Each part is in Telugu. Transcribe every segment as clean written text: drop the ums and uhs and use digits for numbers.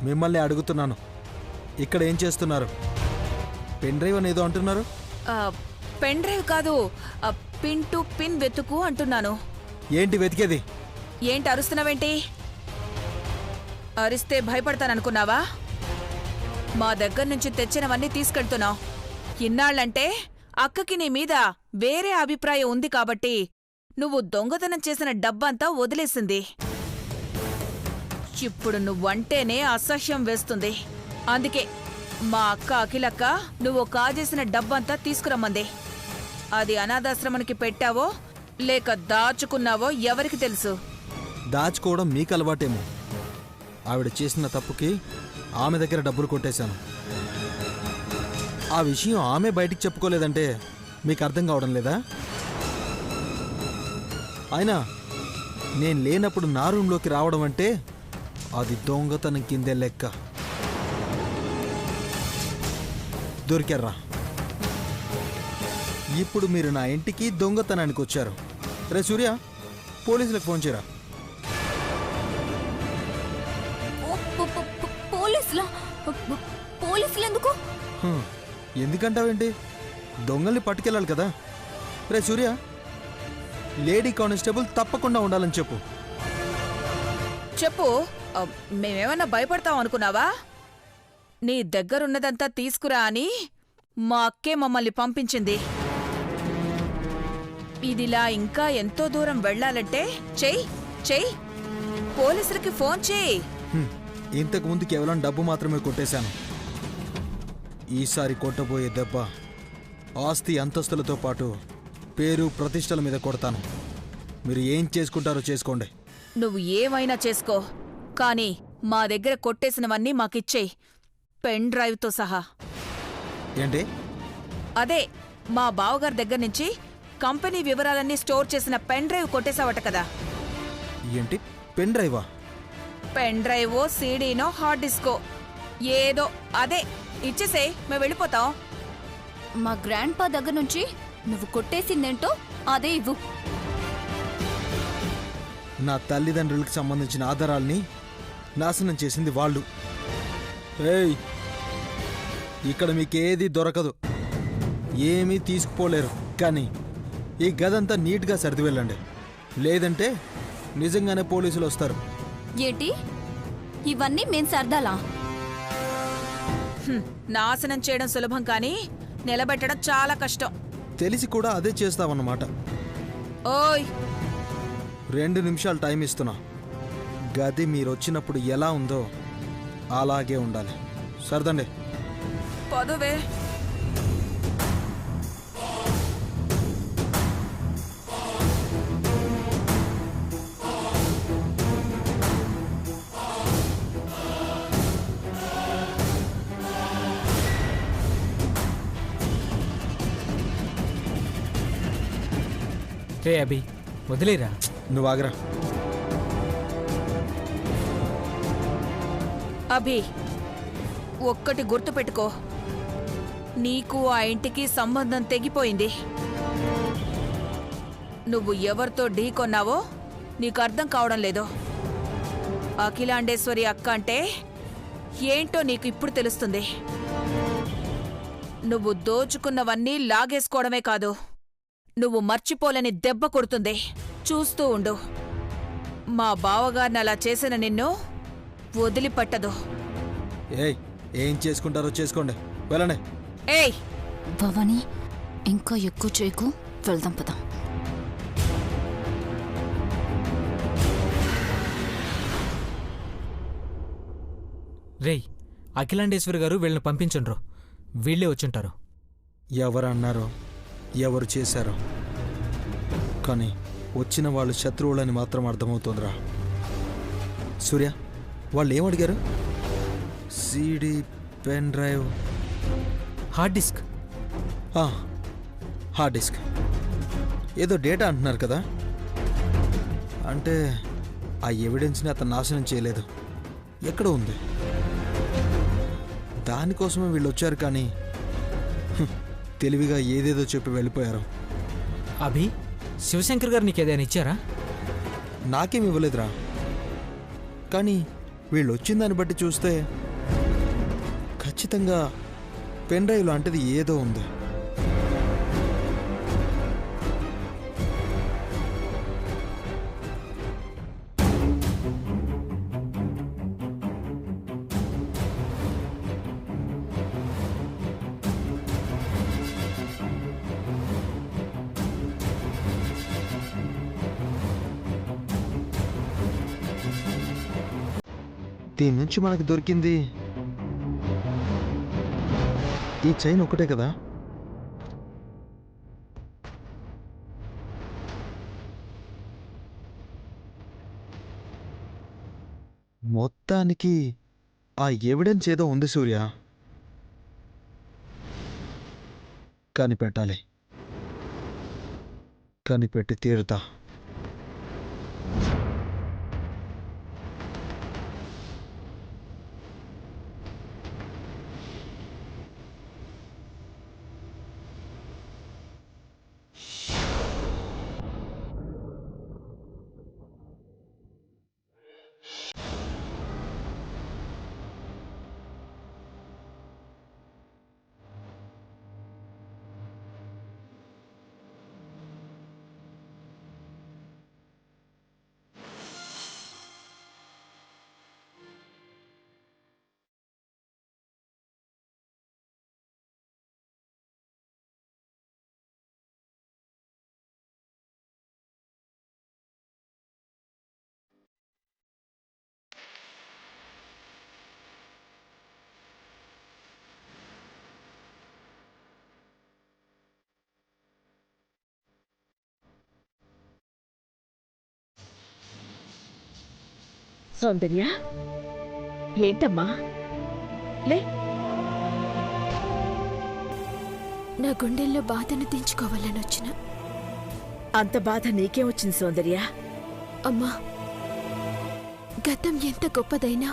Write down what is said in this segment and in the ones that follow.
మిమ్మల్ని అడుగుతున్నాను, ఇక్కడ ఏం చేస్తున్నారు? పెన్ డ్రైవ్ అనేదో అంటున్నారు. పెన్ డ్రైవ్ కాదు, పిన్ టు పిన్ వెతుకు అంటున్నాను. ఏంటి వెతికేది? ఏంటి అరుస్తున్నావేంటి? అరిస్తే భయపడతాననుకున్నావా? మా దగ్గర నుంచి తెచ్చినవన్నీ తీసుకెళ్తున్నావు. ఇన్నాళ్లంటే అక్కకి నీ మీద వేరే అభిప్రాయం ఉంది కాబట్టి నువ్వు దొంగతనం చేసిన డబ్బంతా వదిలేసింది. ఇప్పుడు నువ్వంటేనే అసహ్యం వేస్తుంది. అందుకే మా అక్క అఖిలక్క నువ్వు కాజేసిన డబ్బంతా తీసుకురమ్మంది. అది అనాథాశ్రమానికి పెట్టావో లేక దాచుకున్నావో ఎవరికి తెలుసు? దాచుకోవడం మీకు అలవాటేమో. ఆవిడ చేసిన తప్పుకి ఆమె దగ్గర డబ్బులు కొట్టేశాను. ఆ విషయం ఆమె బయటికి చెప్పుకోలేదంటే మీకు అర్థం కావడం లేదా? అయినా నేను లేనప్పుడు నా రూంలోకి రావడం అంటే అది దొంగతనం కిందే లెక్క. దొరికారా? ఇప్పుడు మీరు నా ఇంటికి దొంగతనానికి వచ్చారు. రే సూర్య, పోలీసులకు ఫోన్ చేయరా. పోలీసులు ఎందుకు? ఎందుకంటావేంటి? దొంగల్ని పట్టుకెళ్ళాలి కదా. రే సూర్య, లేడీ కానిస్టేబుల్ తప్పకుండా ఉండాలని చెప్పు. చెప్పు. మేమేమన్నా భయపడతాం అనుకున్నావా? నీ దగ్గరున్నదంతా తీసుకురా అని మా అక్కే మమ్మల్ని పంపించింది. ఇదిలా ఇంకా ఎంతో దూరం వెళ్లాలంటే చెయ్యి చెయ్యి, పోలీసులకి ఫోన్ చెయ్యి. ఇంతకు ముందు కేవలం డబ్బు మాత్రమే కొట్టేశాను. ఈసారి కొట్టబోయే దెబ్బ ఆస్తి అంతస్తులతో పాటు పేరు ప్రతిష్టల మీద కొడతాను. మీరు ఏం చేసుకుంటారో చేసుకోండి. నువ్వు ఏమైనా చేసుకో, కానీ మా దగ్గర కొట్టేసినవన్నీ మాకిచ్చేయి, పెన్ డ్రైవ్తో సహా. ఏంటి? అదే, మా బావగారి దగ్గర నుంచి కంపెనీ వివరాలన్నీ స్టోర్ చేసిన పెన్ డ్రైవ్ కొట్టేశావట కదా. ఏంటి పెన్ డ్రైవా? పెన్ డ్రైవో సీడీనో హార్డ్ డిస్కో ఏదో అదే ఇచ్చేసే, మేము వెళ్ళిపోతాం. మా గ్రాండ్ పా దగ్గర నుంచి నువ్వు కొట్టేసిందేంటో అదే ఇవ్వు. నా తల్లిదండ్రులకు సంబంధించిన ఆధారాల్ని నాశనం చేసింది వాళ్ళు. ఏయ్, ఇక్కడ మీకేది దొరకదు, ఏమీ తీసుకుపోలేరు. కానీ ఈ గదంతా నీట్గా సర్ది వెళ్ళండి, లేదంటే నిజంగానే పోలీసులు వస్తారు. ఏంటి ఇవన్నీ మేం సర్దాలా? నాశనం చేయడం సులభం, కానీ నిలబెట్టడం చాలా కష్టం. తెలిసి కూడా అదే చేస్తావన్నమాట. ఓయ్, 2 నిమిషాలు టైం ఇస్తున్నా. గది మీరొచ్చినప్పుడు ఎలా ఉందో అలాగే ఉండాలి. సర్దండి. పదువే. రే అభి, వదిలేరా. నువ్వు ఆగరా. అభి, ఒక్కటి గుర్తుపెట్టుకో, నీకు ఆ ఇంటికి సంబంధం తెగిపోయింది. నువ్వు ఎవరితో ఢీకొన్నావో నీకు అర్థం కావడం లేదు. అఖిలాండేశ్వరి అక్క అంటే ఏంటో నీకు ఇప్పుడు తెలుస్తుంది. నువ్వు దోచుకున్నవన్నీ లాగేసుకోవడమే కాదు, నువ్వు మర్చిపోలేని దెబ్బ కొడుతుంది. చూస్తూ ఉండు. మా బావగారిని అలా చేసిన నిన్ను వదిలిపట్టదు. ఏయ్, ఏం చేసుకుంటారో చేసుకోండి, వెళ్ళండి. ఏయ్ భవానీ, ఇంకా ఎక్కువ చేయకు, వెళ్దాం పద. రేయ్, అఖిలాండేశ్వరి గారు వీళ్ళని పంపించండ్రు, వీళ్ళే వచ్చుంటారు. ఎవరు అన్నారో, ఎవరు చేశారో, కానీ వచ్చిన వాళ్ళు శత్రువులని మాత్రం అర్థమవుతోందిరా. సూర్య, వాళ్ళు ఏమడిగారు? CD, pen drive, hard disk. Hard disk ఏదో డేటా అంటున్నారు కదా. అంటే ఆ ఎవిడెన్స్ని అతను నాశనం చేయలేదు, ఎక్కడ ఉంది. దానికోసమే వీళ్ళు వచ్చారు, కానీ తెలివిగా ఏదేదో చెప్పి వెళ్ళిపోయారు. అభి, శివశంకర్ గారు నీకేదైనా ఇచ్చారా? నాకేం ఇవ్వలేదురా, కానీ వీళ్ళు వచ్చిన దాన్ని బట్టి చూస్తే ఖచ్చితంగా పెన్ డ్రైవ్ లాంటిది ఏదో ఉంది. దీని నుంచి మనకు దొరికింది ఈ చైన్ ఒకటే కదా. మొత్తానికి ఆ ఎవిడెన్స్ ఏదో ఉంది సూర్య. కనిపెట్టాలి, కనిపెట్టి తీరుతా. సౌందర్య, ఏంటమ్మా? లే, నా గుండెల్లో బాధను దించుకోవాలని వచ్చిన. అంత బాధ నీకేం వచ్చింది సౌందర్య? అమ్మా, గతం ఎంత గొప్పదైనా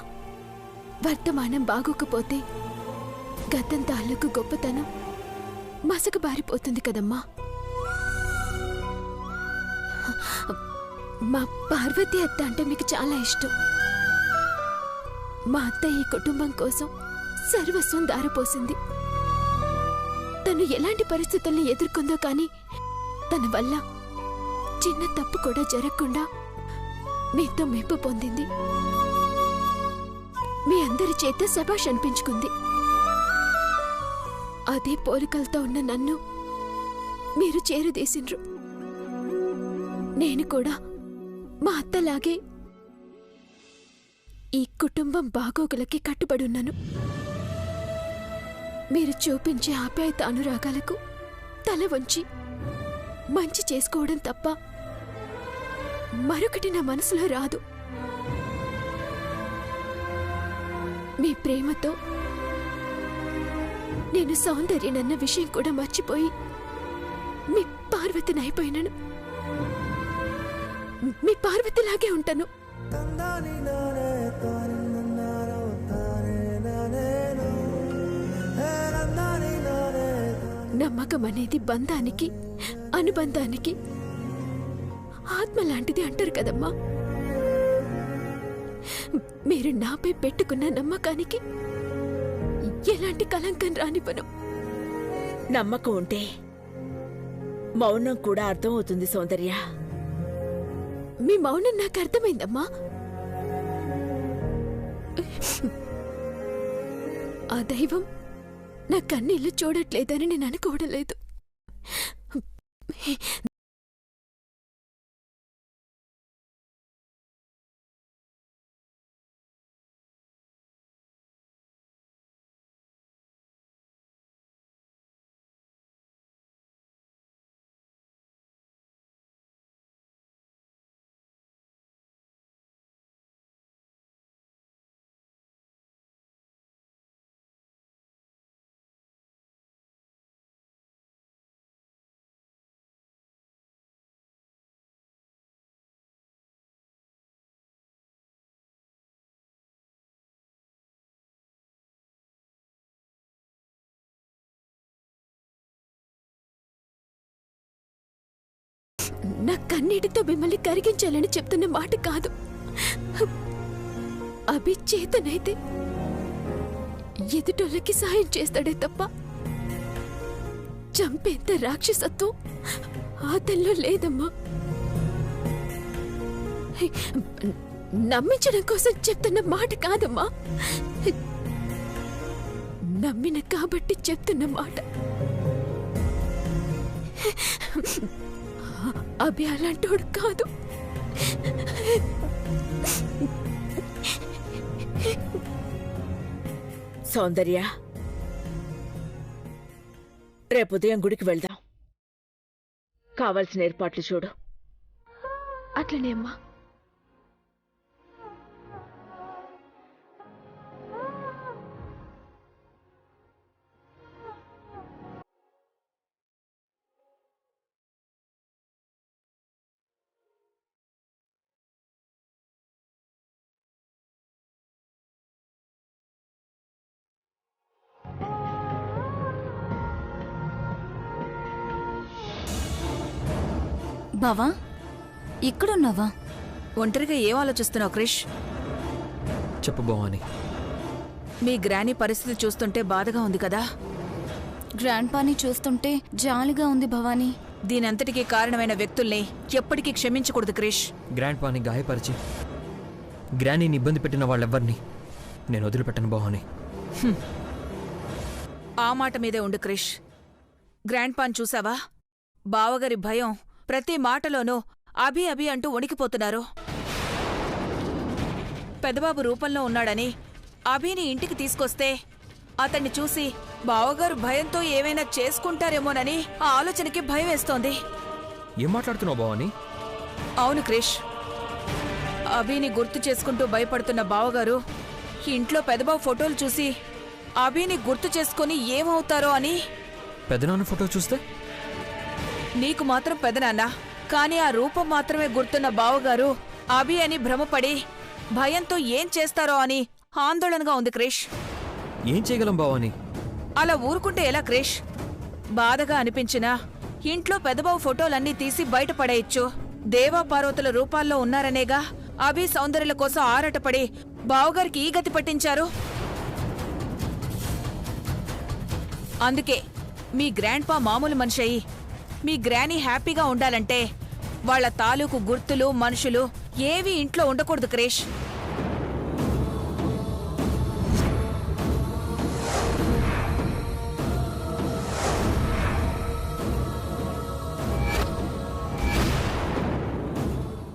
వర్తమానం బాగోకపోతే గతం తాలూకు గొప్పతనం మసక బారిపోతుంది కదమ్మా. మా పార్వతి అత్త అంటే మీకు చాలా ఇష్టం. మా అత్త ఈ కుటుంబం కోసం సర్వస్వం దారపోసింది. తను ఎలాంటి పరిస్థితుల్ని ఎదుర్కొందో కానీ తన వల్ల చిన్న తప్పు కూడా జరగకుండా మీతో మెప్పు పొందింది. మీ అందరి చేత శభాష్ అనిపించుకుంది. అదే పోలికలతో ఉన్న నన్ను మీరు చేరుదీసిండ్రు. నేను కూడా మా అత్తలాగే ఈ కుటుంబం బాగోగులకి కట్టుబడున్నాను. మీరు చూపించే ఆప్యాయత అనురాగాలకు తల వంచి మంచి చేసుకోవడం తప్ప మరొకటి నా మనసులో రాదు. మీ ప్రేమతో నేను సౌందర్యనన్న విషయం కూడా మర్చిపోయి మీ పార్వతిని అయిపోయినాను. మీ పార్వతిలాగే ఉంటాను. నమ్మకం అనేది బంధానికి, అనుబంధానికి ఆత్మ లాంటిది అంటారు కదమ్మా. మీరు నాపై పెట్టుకున్న నమ్మకానికి ఎలాంటి కలంకం రానివ్వను. నమ్మకం ఉంటే మౌనం కూడా అర్థం అవుతుంది సౌందర్య. మీ మౌనం నాకు అర్థమైందమ్మా. ఆ దైవం నా కన్నీళ్లు చూడట్లేదని నేను అనుకోవడం లేదు. నా కన్నీటితో మిమ్మల్ని కరిగించాలని చెప్తున్న మాట కాదు. అభి చేతనైతే ఎదుటోళ్ళకి సాయం చేస్తాడే తప్ప చంపేంత రాక్షసత్వం అతనిలో లేదమ్మా. నమ్మించడం కోసం చెప్తున్న మాట కాదమ్మా, నమ్మిన కాబట్టి చెప్తున్న మాట. అభి అలాంటోడు కాదు. సౌందర్య, రేపు ఉదయం గుడికి వెళ్దాం. కావలసిన ఏర్పాట్లు చూడు. అట్లనే అమ్మా. బావా, ఇక్కడున్నావా? ఒంటరిగా ఏం ఆలోచిస్తున్నావు క్రిష్? చెప్పు భవాని. మీ గ్రానీ పరిస్థితి చూస్తుంటే బాధగా ఉంది కదా? గ్రాండ్ పాని చూస్తుంటే జాలిగా ఉంది భవానీ. దీనంతటికీ కారణమైన వ్యక్తుల్ని ఎప్పటికీ క్షమించకూడదు క్రిష్. గ్రాండ్ పాని గాయపరిచి గ్రానీని ఇబ్బంది పెట్టిన వాళ్ళెవ్వరిని నేను వదిలిపెట్టను భవాని. ఆ మాట మీదే ఉండు క్రిష్. గ్రాండ్ పాన్ చూసావా? బావగారి భయం ప్రతి మాటలోనూ అభి అభి అంటూ వణికిపోతున్నారు. పెదబాబు రూపంలో ఉన్నాడని అభిని ఇంటికి తీసుకొస్తే అతన్ని చూసి బావగారు భయంతో ఏమైనా చేసుకుంటారేమోనని ఆ ఆలోచనకి భయం వేస్తోంది. ఏం మాట్లాడుతున్నావు భవాని? అవును క్రిష్, అభిని గుర్తు చేసుకుంటూ భయపడుతున్న బావగారు ఇంట్లో పెదబాబు ఫోటోలు చూసి అభిని గుర్తు చేసుకుని ఏమవుతారో అని. పెదనాన్న ఫోటో చూస్తే నీకు మాత్రం పెదనాన్న, కానీ ఆ రూపం మాత్రమే గుర్తున్న బావగారు అభి అని భ్రమపడి భయంతో ఏం చేస్తారో అని ఆందోళనగా ఉంది క్రిష్. ఏం చేయగలం భవాని? అలా ఊరుకుంటే ఎలా క్రిష్? బాధగా అనిపించినా ఇంట్లో పెదబావు ఫోటోలన్నీ తీసి బయటపడేయచ్చు. దేవా పార్వతుల రూపాల్లో ఉన్నారనేగా అభి సౌందర్యాల కోసం ఆరాటపడి బావగారికి ఈ గతి పట్టించారు. అందుకే మీ గ్రాండ్ పా మామూలు మనిషి అయి మీ గ్రానీ హ్యాపీగా ఉండాలంటే వాళ్ల తాలూకు గుర్తులు మనుషులు ఏవీ ఇంట్లో ఉండకూడదు క్రిష్.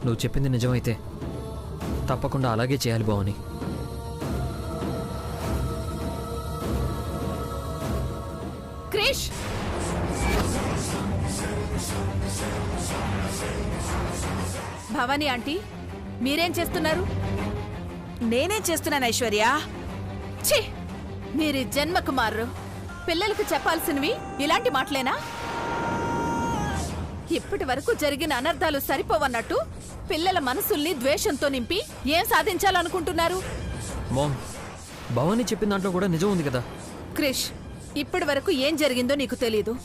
నువ్వు చెప్పింది నిజమైతే తప్పకుండా అలాగే చేయాలి భవాని. క్రిష్, భవానీ ఆంటీ, మీరేం చేస్తున్నారు? నేనేం చేస్తున్నాను ఐశ్వర్య? ఛీ, మీరు జన్మకు మారు. పిల్లలకు చెప్పాల్సినవి ఇలాంటి మాటలేనా? ఇప్పటి వరకు జరిగిన అనర్థాలు సరిపోవన్నట్టు పిల్లల మనసుల్ని ద్వేషంతో నింపి ఏం సాధించాలనుకుంటున్నారు? మామ్, భవాని చెప్పిన దాంట్లో కూడా నిజం ఉంది కదా. క్రిష్, ఇప్పటి వరకు ఏం జరిగిందో నీకు తెలీదు.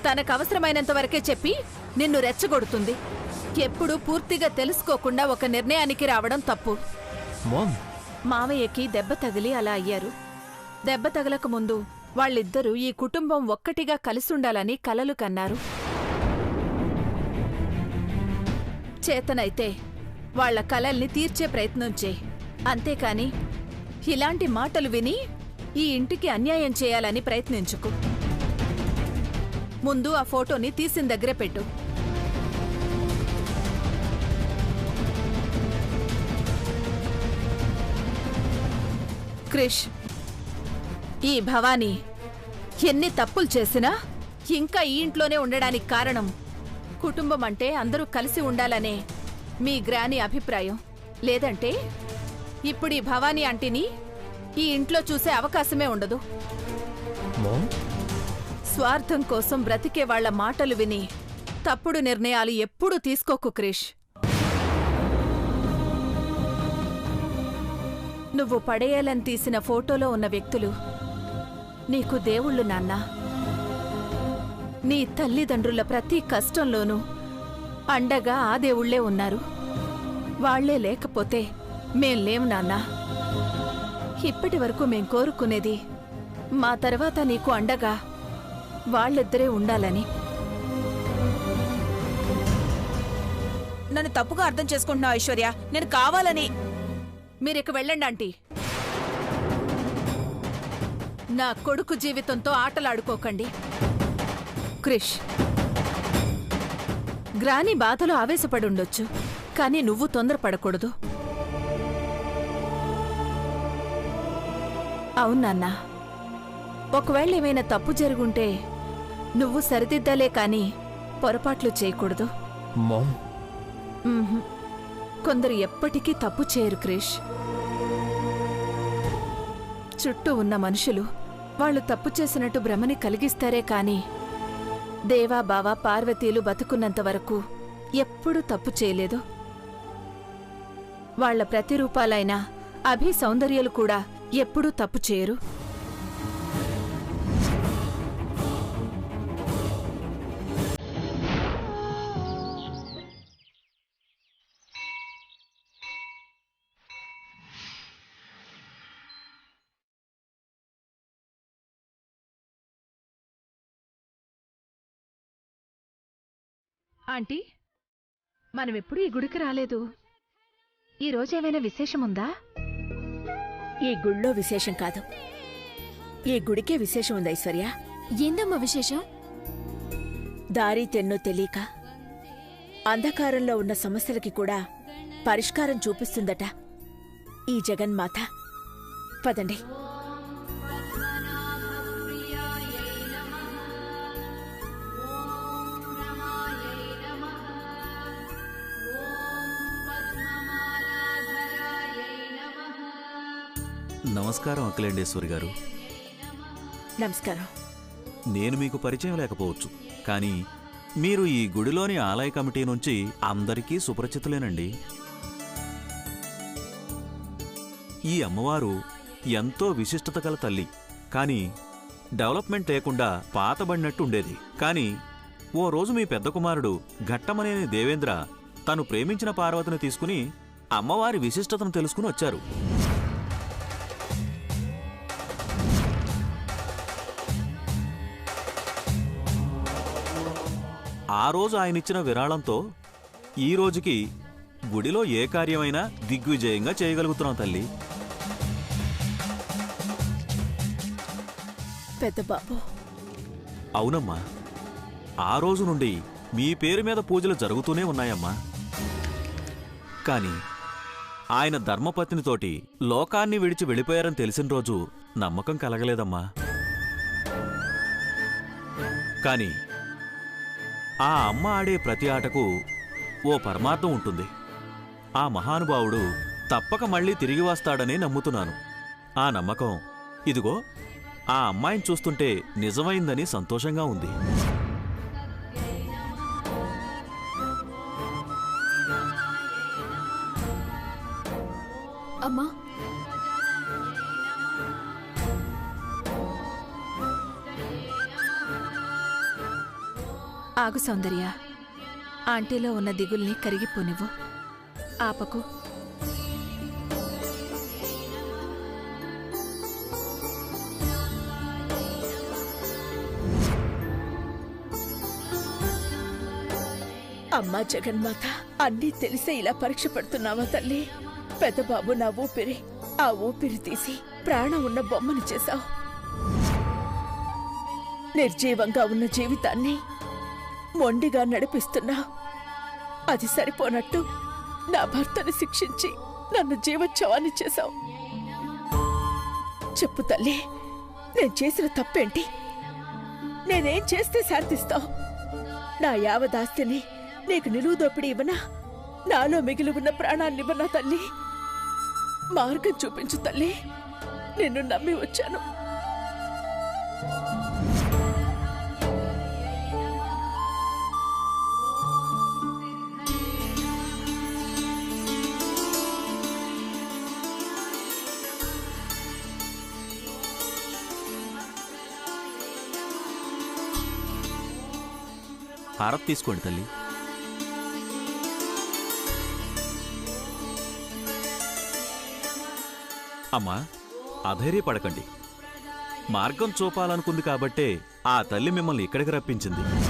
తనకు అవసరమైనంత వరకే చెప్పి నిన్ను రెచ్చగొడుతుంది. ఎప్పుడూ పూర్తిగా తెలుసుకోకుండా ఒక నిర్ణయానికి రావడం తప్పు. మామ్, మావయ్యకి దెబ్బ తగిలి అలా అయ్యారు. దెబ్బ తగలక ముందు వాళ్ళిద్దరూ ఈ కుటుంబం ఒక్కటిగా కలిసుండాలని కలలు కన్నారు. చేతనైతే వాళ్ల కలల్ని తీర్చే ప్రయత్నం చేయి. అంతేకాని ఇలాంటి మాటలు విని ఈ ఇంటికి అన్యాయం చేయాలని ప్రయత్నించుకు. ముందు ఆ ఫోటోని తీసిన దగ్గరే పెట్టు. క్రిష్, ఈ భవానీ ఎన్ని తప్పులు చేసినా ఇంకా ఈ ఇంట్లోనే ఉండడానికి కారణం కుటుంబం అంటే అందరూ కలిసి ఉండాలనే మీ గ్రానీ అభిప్రాయం. లేదంటే ఇప్పుడు ఈ భవానీ ఆంటీని ఈ ఇంట్లో చూసే అవకాశమే ఉండదు. మామ్, స్వార్థం కోసం బ్రతికే వాళ్ల మాటలు విని తప్పుడు నిర్ణయాలు ఎప్పుడూ తీసుకోకు క్రిష్. నువ్వు పడేయాలని తీసిన ఫోటోలో ఉన్న వ్యక్తులు నీకు దేవుళ్ళు నాన్నా. నీ తల్లిదండ్రుల ప్రతి కష్టంలోనూ అండగా ఆ దేవుళ్లే ఉన్నారు. వాళ్లే లేకపోతే మేం లేం నాన్నా. ఇప్పటి వరకు మేం కోరుకునేది మా తర్వాత నీకు అండగా వాళ్ళిద్దరే ఉండాలని. నన్ను తప్పుగా అర్థం చేసుకుంటున్నావు ఐశ్వర్య. నేను కావాలని. మీరిక వెళ్ళండి ఆంటీ. నా కొడుకు జీవితంతో ఆటలాడుకోకండి. క్రిష్, గ్రాని బాధలో ఆవేశపడుండొచ్చు, కానీ నువ్వు తొందరపడకూడదు. అవునన్నా, ఒకవేళ ఏమైనా తప్పు జరుగుంటే నువ్వు సరిదిద్దాలే కాని పొరపాట్లు చేయకూడదు. మామ్, కొందరు ఎప్పటికీ తప్పు చేయరు క్రిష్. చుట్టూ ఉన్న మనుషులు వాళ్ళు తప్పు చేసినట్టు భ్రమని కలిగిస్తారే కాని దేవా బావ పార్వతీలు బతుకున్నంత వరకు ఎప్పుడూ తప్పు చేయలేదు. వాళ్ల ప్రతిరూపాలైన అభి సౌందర్యాలు కూడా ఎప్పుడూ తప్పు చేయరు. ఆంటీ, మనమెప్పుడు ఈ గుడికి రాలేదు. ఈరోజేమైనా విశేషముందా? ఈ గుళ్ళో విశేషం కాదు, ఈ గుడికే విశేషం ఉంది ఐశ్వర్య. ఏందమ్మా విశేషం? దారి తెన్నో తెలియక అంధకారంలో ఉన్న సమస్యలకి కూడా పరిష్కారం చూపిస్తుందట ఈ జగన్మాత. పదండి. నమస్కారం అఖిలేండేశ్వరి గారు. నమస్కారం. నేను మీకు పరిచయం లేకపోవచ్చు, కానీ మీరు ఈ గుడిలోని ఆలయ కమిటీ నుంచి అందరికీ సుపరిచితులేనండి. ఈ అమ్మవారు ఎంతో విశిష్టత గల తల్లి. కానీ డెవలప్మెంట్ లేకుండా పాతబడినట్టు ఉండేది. కానీ ఓ రోజు మీ పెద్ద కుమారుడు ఘట్టమనేని దేవేంద్ర తను ప్రేమించిన పార్వతిని తీసుకుని అమ్మవారి విశిష్టతను తెలుసుకుని వచ్చారు. ఆ రోజు ఆయనిచ్చిన విరాళంతో ఈ రోజుకి గుడిలో ఏ కార్యమైనా దిగ్విజయంగా చేయగలుగుతున్నాం తల్లి. పెద్ద బాబు. అవునమ్మా, ఆ రోజు నుండి మీ పేరు మీద పూజలు జరుగుతూనే ఉన్నాయమ్మా. కాని ఆయన ధర్మపత్నితోటి లోకాన్ని విడిచి వెళ్ళిపోయారని తెలిసిన రోజు నమ్మకం కలగలేదమ్మా. కాని ఆ అమ్మ ఆడే ప్రతి ఆటకు ఓ పరమార్థం ఉంటుంది. ఆ మహానుభావుడు తప్పక మళ్ళీ తిరిగి వస్తాడనే నమ్ముతున్నాను. ఆ నమ్మకం ఇదిగో ఆ అమ్మాయిని చూస్తుంటే నిజమైందని సంతోషంగా ఉంది. అమ్మా, ఆగు సౌందర్య. ఆంటీలో ఉన్న దిగుల్ని కరిగిపోనివ్వు. ఆపకు. అమ్మా జగన్మాత, అన్నీ తెలిసే ఇలా పరీక్ష పెడుతున్నావా తల్లి? పెద్దబాబు నా ఊపిరి, ఆ ఊపిరి తీసి ప్రాణం ఉన్న బొమ్మను చేశావు. నిర్జీవంగా ఉన్న జీవితాన్ని మొండిగా నడిపిస్తున్నా. అది సరిపోనట్టు నా భర్తని శిక్షించి నన్ను జీవోత్సవాన్ని చేశావు. చెప్పు తల్లి, నేను చేసిన తప్పేంటి? నేనేం చేస్తే శాంతిస్తావు? నా యావదాస్తిని నీకు నిలువు దోపిడి ఇవ్వనా? నాలో మిగిలి ఉన్న ప్రాణాన్నివ్వనా తల్లి? మార్గం చూపించు తల్లి, నిన్ను నమ్మి వచ్చాను. హారతి తీసుకోండి తల్లి. అమ్మా, అధైర్యపడకండి. మార్గం చూపాలనుకుంది కాబట్టే ఆ తల్లి మిమ్మల్ని ఇక్కడికి రప్పించింది.